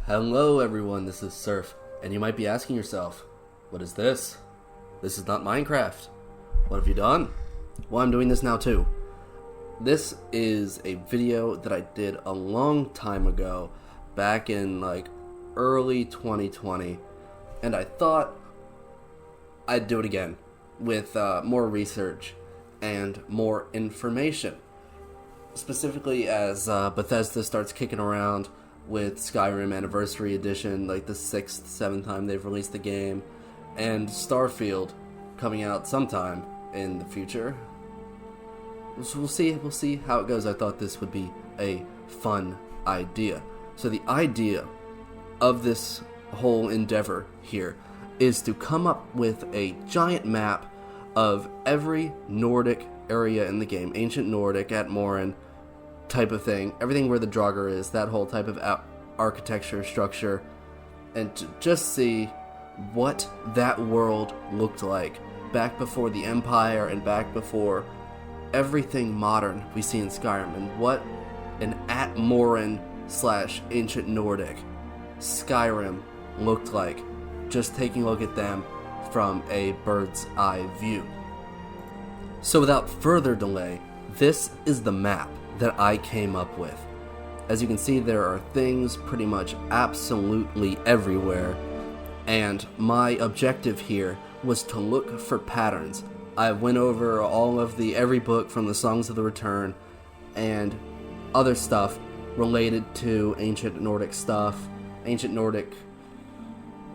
Hello everyone, this is Surf, and you might be asking yourself, what is this? This is not Minecraft. What have you done? Well, I'm doing this now too. This is a video that I did a long time ago, back in early 2020, and I thought I'd do it again with more research and more information. Specifically as Bethesda starts kicking around with Skyrim Anniversary Edition, like the 6th, 7th time they've released the game, and Starfield coming out sometime in the future. So we'll see how it goes. I thought this would be a fun idea. So the idea of this whole endeavor here is to come up with a giant map of every Nordic area in the game, Ancient Nordic, at Morin type of thing, everything where the Draugr is, that whole type of architecture, structure, and to just see what that world looked like back before the Empire and back before everything modern we see in Skyrim, and what an at Morin / Ancient Nordic Skyrim looked like, just taking a look at them from a bird's eye view. So without further delay, this is the map that I came up with. As you can see, there are things pretty much absolutely everywhere, and my objective here was to look for patterns. I went over all of every book from the Songs of the Return and other stuff related to Ancient Nordic stuff, Ancient Nordic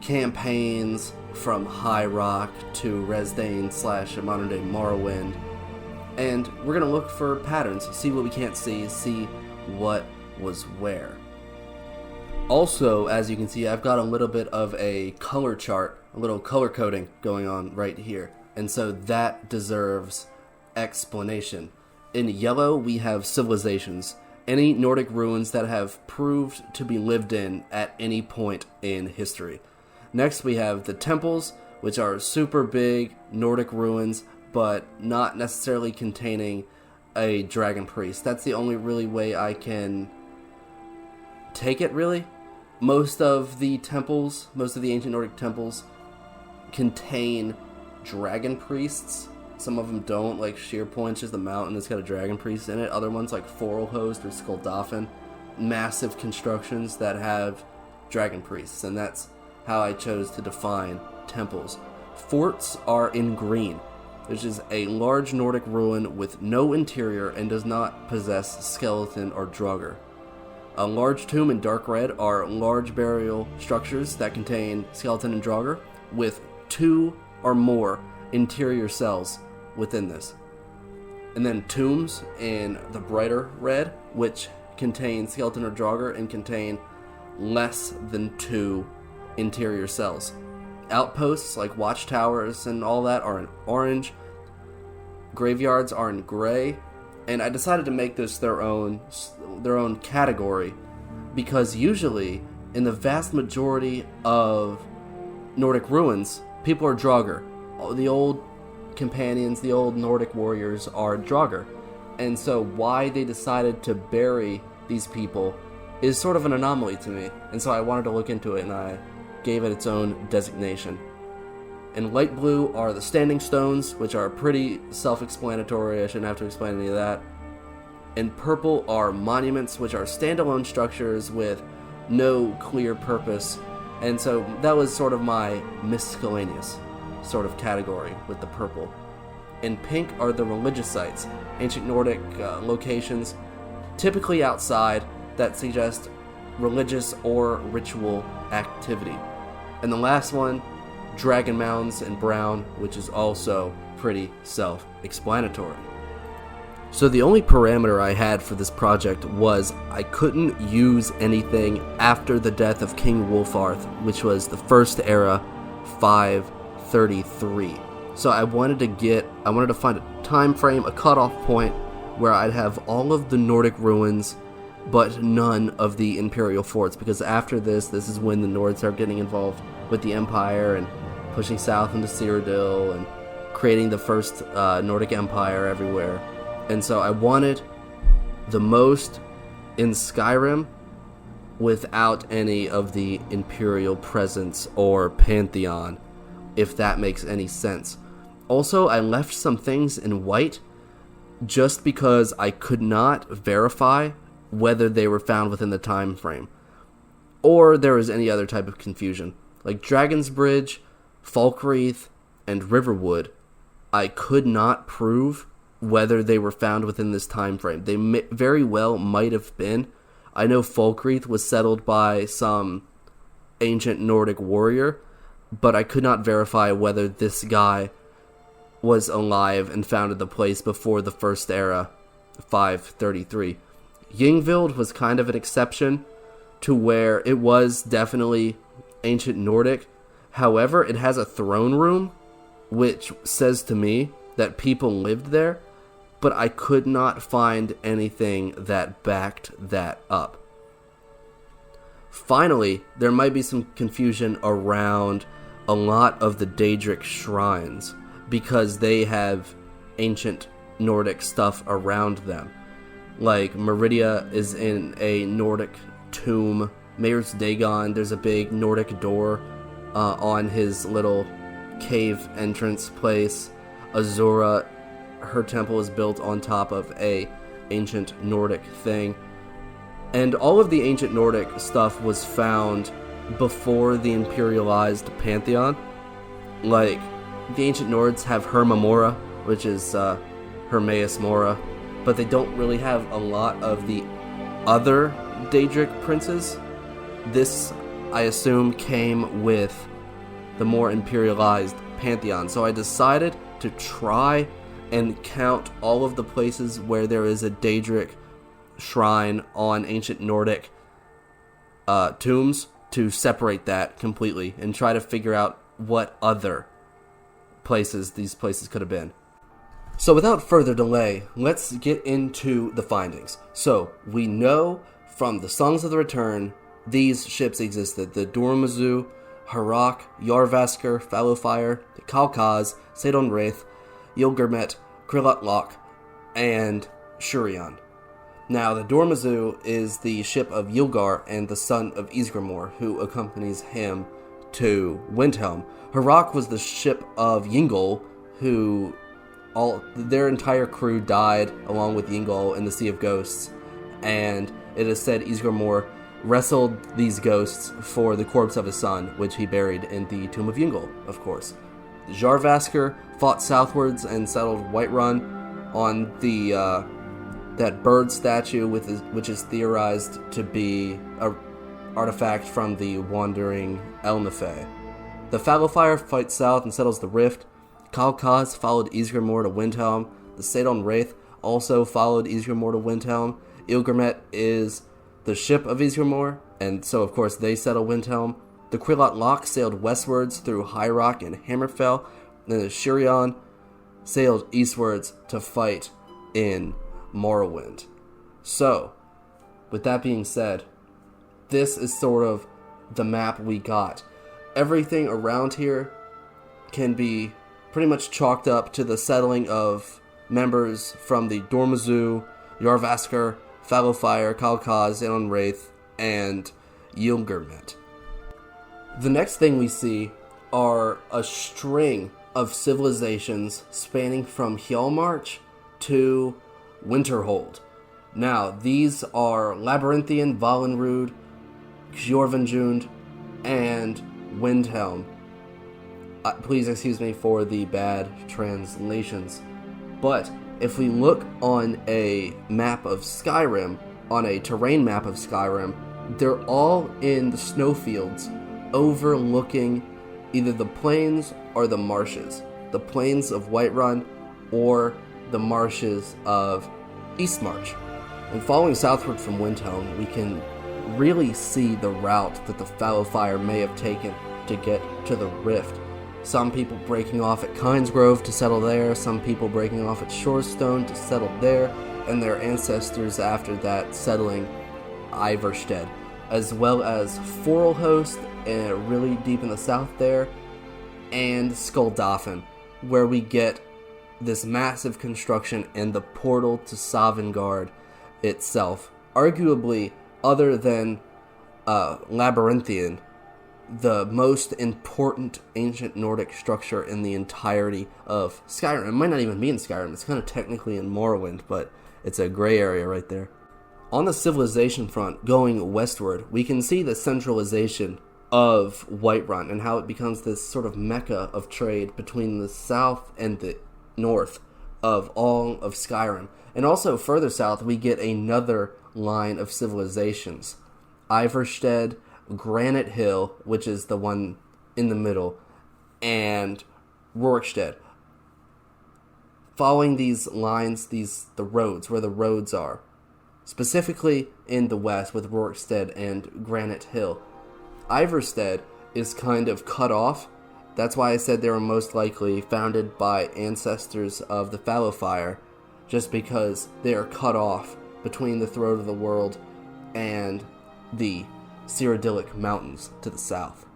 campaigns from High Rock to Resdayn / modern day Morrowind. And we're going to look for patterns, see what we can't see what was where. Also, as you can see, I've got a little bit of a color chart, a little color coding going on right here. And so that deserves explanation. In yellow, we have civilizations, any Nordic ruins that have proved to be lived in at any point in history. Next, we have the temples, which are super big Nordic ruins, but not necessarily containing a dragon priest. That's the only really way I can take it, really. Most of the ancient Nordic temples contain dragon priests. Some of them don't, like Sheerpoint's just the mountain that's got a dragon priest in it. Other ones like Forelhost or Skuldafn, massive constructions that have dragon priests, and that's how I chose to define temples. Forts are in green, which is a large Nordic ruin with no interior and does not possess skeleton or Draugr. A large tomb in dark red are large burial structures that contain skeleton and Draugr with 2 or more interior cells within this. And then tombs in the brighter red, which contain skeleton or Draugr and contain less than 2 interior cells. Outposts like watchtowers and all that are in orange. Graveyards are in gray. And I decided to make this their own category because usually in the vast majority of Nordic ruins, people are Draugr. The old companions, the old Nordic warriors are Draugr. And so why they decided to bury these people is sort of an anomaly to me. And so I wanted to look into it, and I gave it its own designation. In light blue are the standing stones, which are pretty self-explanatory. I shouldn't have to explain any of that. In purple are monuments, which are standalone structures with no clear purpose. And so that was sort of my miscellaneous sort of category with the purple. In pink are the religious sites, ancient Nordic locations, typically outside, that suggest religious or ritual activity. And the last one, dragon mounds in brown, which is also pretty self-explanatory. So the only parameter I had for this project was I couldn't use anything after the death of King Wulfarth, which was the first era, 533. So I wanted to find a time frame, a cutoff point where I'd have all of the Nordic ruins but none of the Imperial forts, because after this is when the Nords start getting involved with the Empire and pushing south into Cyrodiil and creating the first Nordic Empire everywhere. And so I wanted the most in Skyrim without any of the imperial presence or pantheon, if that makes any sense. Also, I left some things in white just because I could not verify whether they were found within the time frame, or there was any other type of confusion. Like Dragon's Bridge, Falkreath, and Riverwood, I could not prove whether they were found within this time frame. They very well might have been. I know Falkreath was settled by some ancient Nordic warrior, but I could not verify whether this guy was alive and founded the place before the First Era, 533. Yngvild was kind of an exception to where it was definitely ancient Nordic. However, it has a throne room, which says to me that people lived there, but I could not find anything that backed that up. Finally, there might be some confusion around a lot of the Daedric shrines, because they have ancient Nordic stuff around them. Like, Meridia is in a Nordic tomb. Mayor's Dagon, there's a big Nordic door on his little cave entrance place. Azura, her temple is built on top of a ancient Nordic thing. And all of the ancient Nordic stuff was found before the imperialized pantheon. Like, the ancient Nords have Herma Mora, which is Hermaeus Mora, but they don't really have a lot of the other Daedric princes. This, I assume, came with the more imperialized pantheon. So I decided to try and count all of the places where there is a Daedric shrine on ancient Nordic tombs to separate that completely and try to figure out what other places these places could have been. So without further delay, let's get into the findings. So we know from the Songs of the Return these ships existed: the Dormazu, Harak, Yarvaskr, Fallowfire, the Kalkaz, Sedon Wraith, Ylgirmet, Krilat and Shurion. Now, the Dormazu is the ship of Ylgar and the son of Ysgramor, who accompanies him to Windhelm. Harak was the ship of Yingol, who their entire crew died along with Yingol in the Sea of Ghosts, and it is said Ysgramor wrestled these ghosts for the corpse of his son, which he buried in the tomb of Yingol, of course. Jarvaskr fought southwards and settled Whiterun on the that bird statue, which is theorized to be an artifact from the wandering Elnafey. The Fallowfire fights south and settles the Rift. Kalkaz followed Ysgramor to Windhelm. The Sedon Wraith also followed Ysgramor to Windhelm. Ylgirmet is the ship of Ysgramor, and so of course they settle Windhelm. The Krilat sailed westwards through High Rock and Hammerfell, and the Shurion sailed eastwards to fight in Morrowind. So, with that being said, this is sort of the map we got. Everything around here can be pretty much chalked up to the settling of members from the Dormazu, Yarvaskr, Fallowfire, Kalkaz, Sedon Wraith, and Ylgirmet. The next thing we see are a string of civilizations spanning from Hjalmarch to Winterhold. Now, these are Labyrinthian, Valenrud, Gjorvanjund, and Windhelm. Please excuse me for the bad translations. But if we look on a map of Skyrim, on a terrain map of Skyrim, they're all in the snowfields overlooking either the plains or the marshes. The plains of Whiterun or the marshes of Eastmarch. And following southward from Windhelm, we can really see the route that the Fallowfire may have taken to get to the Rift. Some people breaking off at Kynesgrove to settle there, some people breaking off at Shorestone to settle there, and their ancestors after that settling Ivarstead, as well as Forelhost, really deep in the south there, and Skuldafn, where we get this massive construction and the portal to Sovngarde itself. Arguably, other than labyrinthian, the most important ancient Nordic structure in the entirety of Skyrim. It might not even be in Skyrim, it's kind of technically in Morrowind, but it's a gray area right there. On the civilization front, going westward, we can see the centralization of Whiterun and how it becomes this sort of mecca of trade between the south and the north of all of Skyrim. And also further south, we get another line of civilizations. Ivarstead, Granite Hill, which is the one in the middle, and Rorikstead. Following these lines, the roads, where the roads are, specifically in the west with Rorikstead and Granite Hill. Ivarstead is kind of cut off. That's why I said they were most likely founded by ancestors of the Fallowfire, just because they are cut off between the Throat of the World and the Cyrodiilic Mountains to the south.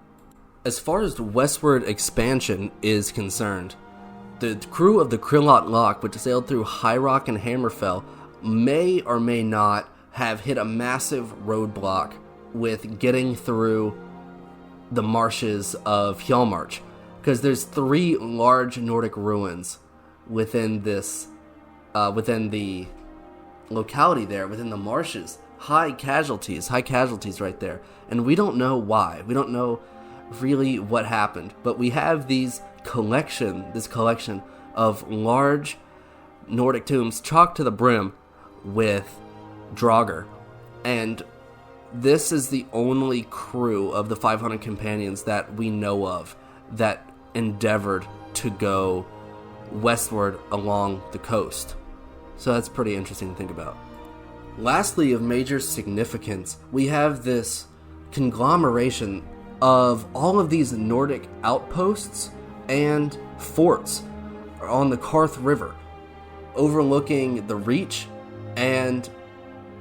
As far as westward expansion is concerned, the crew of the Krillot Lock, which sailed through High Rock and Hammerfell, may or may not have hit a massive roadblock with getting through the marshes of Hjalmarch, because there's 3 large Nordic ruins within this, within the locality there, within the marshes. High casualties right there. And we don't know why. We don't know really what happened. But we have this collection of large Nordic tombs chocked to the brim with Draugr. And this is the only crew of the 500 companions that we know of that endeavored to go westward along the coast. So that's pretty interesting to think about. Lastly, of major significance, we have this conglomeration of all of these Nordic outposts and forts on the Karth River, overlooking the Reach and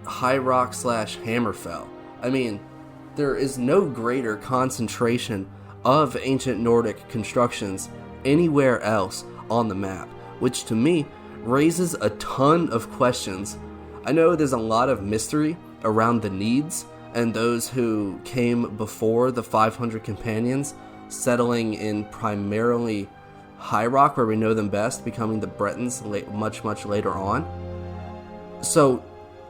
High Rock / Hammerfell. I mean, there is no greater concentration of ancient Nordic constructions anywhere else on the map, which to me raises a ton of questions. I know there's a lot of mystery around the Needs and those who came before the 500 companions, settling in primarily High Rock, where we know them best, becoming the Bretons much later on. So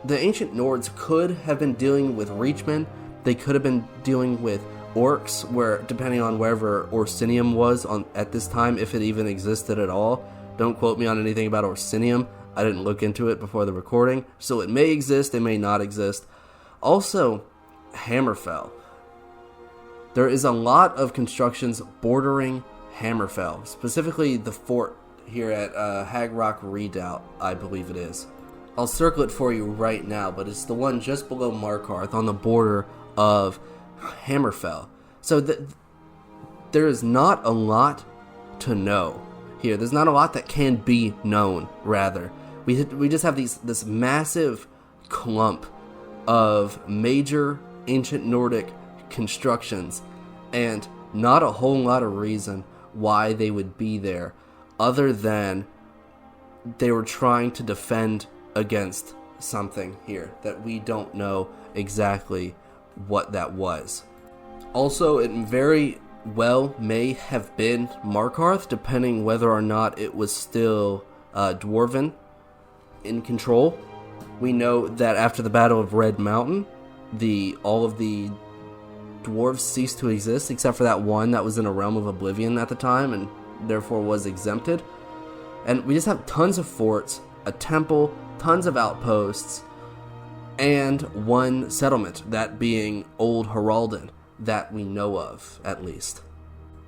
the ancient Nords could have been dealing with Reachmen. They could have been dealing with orcs, where depending on wherever Orsinium was at this time, if it even existed at all. Don't quote me on anything about Orsinium. I didn't look into it before the recording, so it may exist, it may not exist. Also, Hammerfell. There is a lot of constructions bordering Hammerfell, specifically the fort here at Hagrock Redoubt, I believe it is. I'll circle it for you right now, but it's the one just below Markarth on the border of Hammerfell. So there is not a lot to know here. There's not a lot that can be known, rather. We just have this massive clump of major ancient Nordic constructions, and not a whole lot of reason why they would be there, other than they were trying to defend against something here that we don't know exactly what that was. Also, it very well may have been Markarth, depending whether or not it was still Dwarven in control. We know that after the Battle of Red Mountain, all of the dwarves ceased to exist, except for that one that was in a realm of oblivion at the time, and therefore was exempted. And we just have tons of forts, a temple, tons of outposts, and one settlement, that being Old Heraldin, that we know of, at least.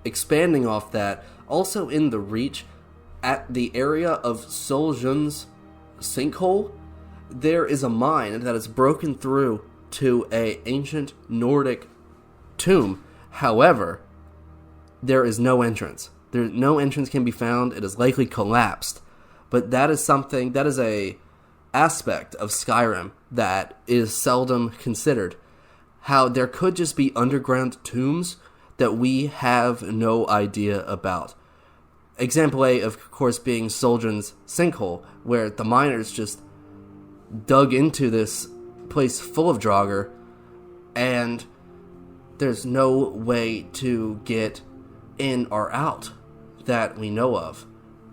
Expanding off that, also in the Reach, at the area of Soljun's Sinkhole, there is a mine that is broken through to an ancient Nordic tomb. However, there is no entrance. No entrance can be found. It is likely collapsed. But that is a aspect of Skyrim that is seldom considered. How there could just be underground tombs that we have no idea about. Example A, of course, being Soljun's Sinkhole, where the miners just dug into this place full of Draugr and There's no way to get in or out that we know of.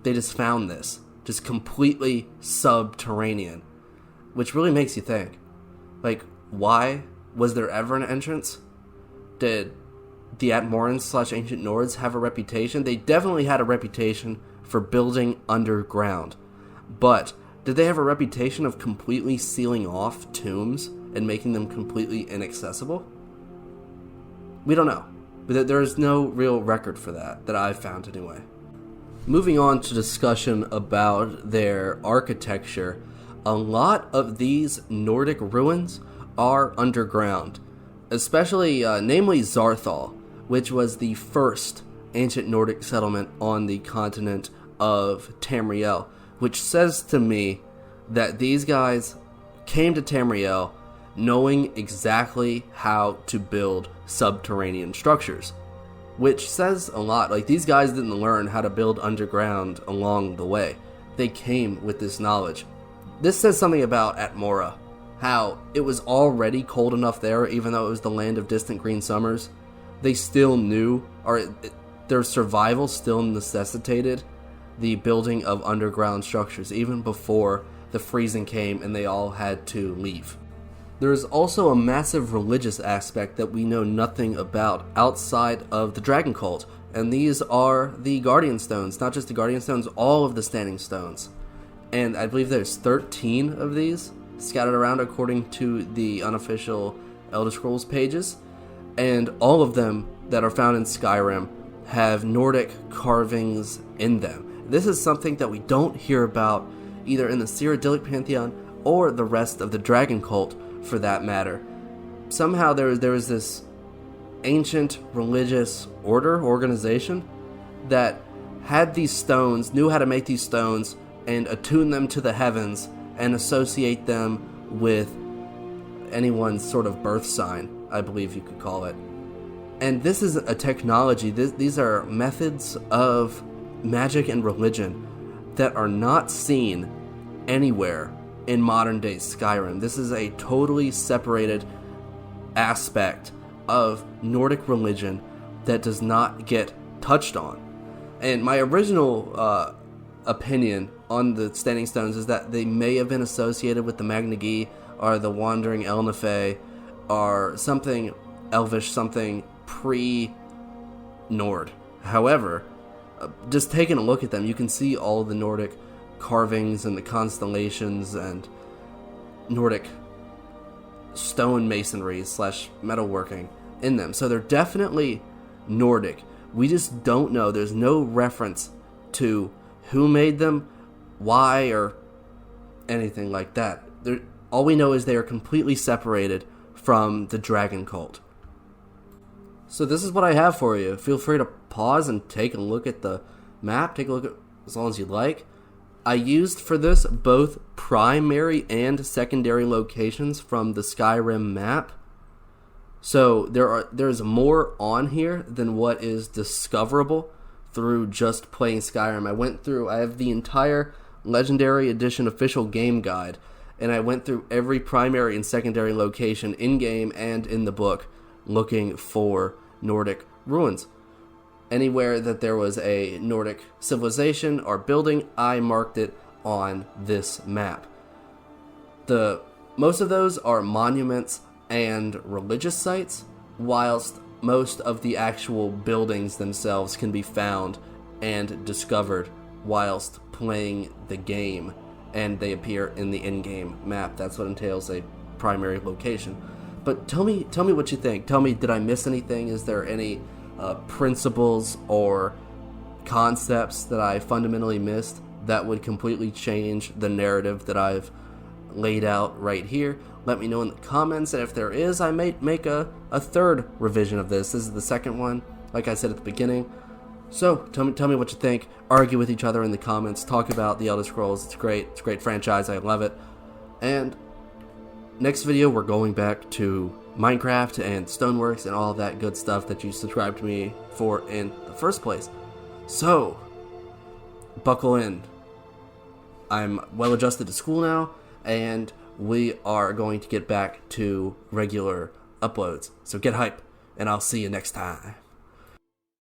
They just found this, just completely subterranean, which really makes you think, like, why was there ever an entrance? Did the Atmorans / Ancient Nords have a reputation? They definitely had a reputation for building underground, but did they have a reputation of completely sealing off tombs and making them completely inaccessible? We don't know. But there is no real record for that I've found anyway. Moving on to discussion about their architecture, a lot of these Nordic ruins are underground, especially, namely Zarthal, which was the first ancient Nordic settlement on the continent of Tamriel, which says to me that these guys came to Tamriel knowing exactly how to build subterranean structures, which says a lot. Like, these guys didn't learn how to build underground along the way. They came with this knowledge. This says something about Atmora, how it was already cold enough there, even though it was the land of distant green summers. They still knew, their survival still necessitated the building of underground structures, even before the freezing came and they all had to leave. There is also a massive religious aspect that we know nothing about outside of the Dragon Cult, and these are the Guardian Stones. Not just the Guardian Stones, all of the Standing Stones. And I believe there's 13 of these scattered around according to the unofficial Elder Scrolls pages, and all of them that are found in Skyrim have Nordic carvings in them. This is something that we don't hear about either in the Cyrodiilic Pantheon or the rest of the Dragon Cult, for that matter. Somehow there was this ancient religious organization that had these stones, knew how to make these stones and attune them to the heavens and associate them with anyone's sort of birth sign, I believe you could call it. And this is a technology, these are methods of magic and religion that are not seen anywhere in modern day Skyrim. This is a totally separated aspect of Nordic religion that does not get touched on. And my original opinion on the Standing Stones is that they may have been associated with the Magnagi or the Wandering Elnafey or something elvish, something pre-Nord. However, just taking a look at them, you can see all the Nordic carvings and the constellations and Nordic stone masonry / metalworking in them. So they're definitely Nordic. We just don't know. There's no reference to who made them, why, or anything like that. All we know is they are completely separated from the Dragon Cult. So this is what I have for you. Feel free to pause and take a look at the map. Take a look at as long as you like. I used for this both primary and secondary locations from the Skyrim map. So there's more on here than what is discoverable through just playing Skyrim. I have the entire Legendary Edition official game guide, and I went through every primary and secondary location in-game and in the book looking for Nordic ruins. Anywhere that there was a Nordic civilization or building, I marked it on this map. Most of those are monuments and religious sites, whilst most of the actual buildings themselves can be found and discovered whilst playing the game, and they appear in the in-game map. That's what entails a primary location. But tell me what you think. Tell me, did I miss anything? Is there any principles or concepts that I fundamentally missed that would completely change the narrative that I've laid out right here? Let me know in the comments, and if there is, I may make a third revision of this. This is the second one, like I said at the beginning. So tell me what you think. Argue with each other in the comments. Talk about the Elder Scrolls. It's great. It's a great franchise. I love it. And next video, we're going back to Minecraft and Stoneworks and all that good stuff that you subscribed to me for in the first place. So, buckle in. I'm well adjusted to school now, and we are going to get back to regular uploads. So get hype. and I'll see you next time.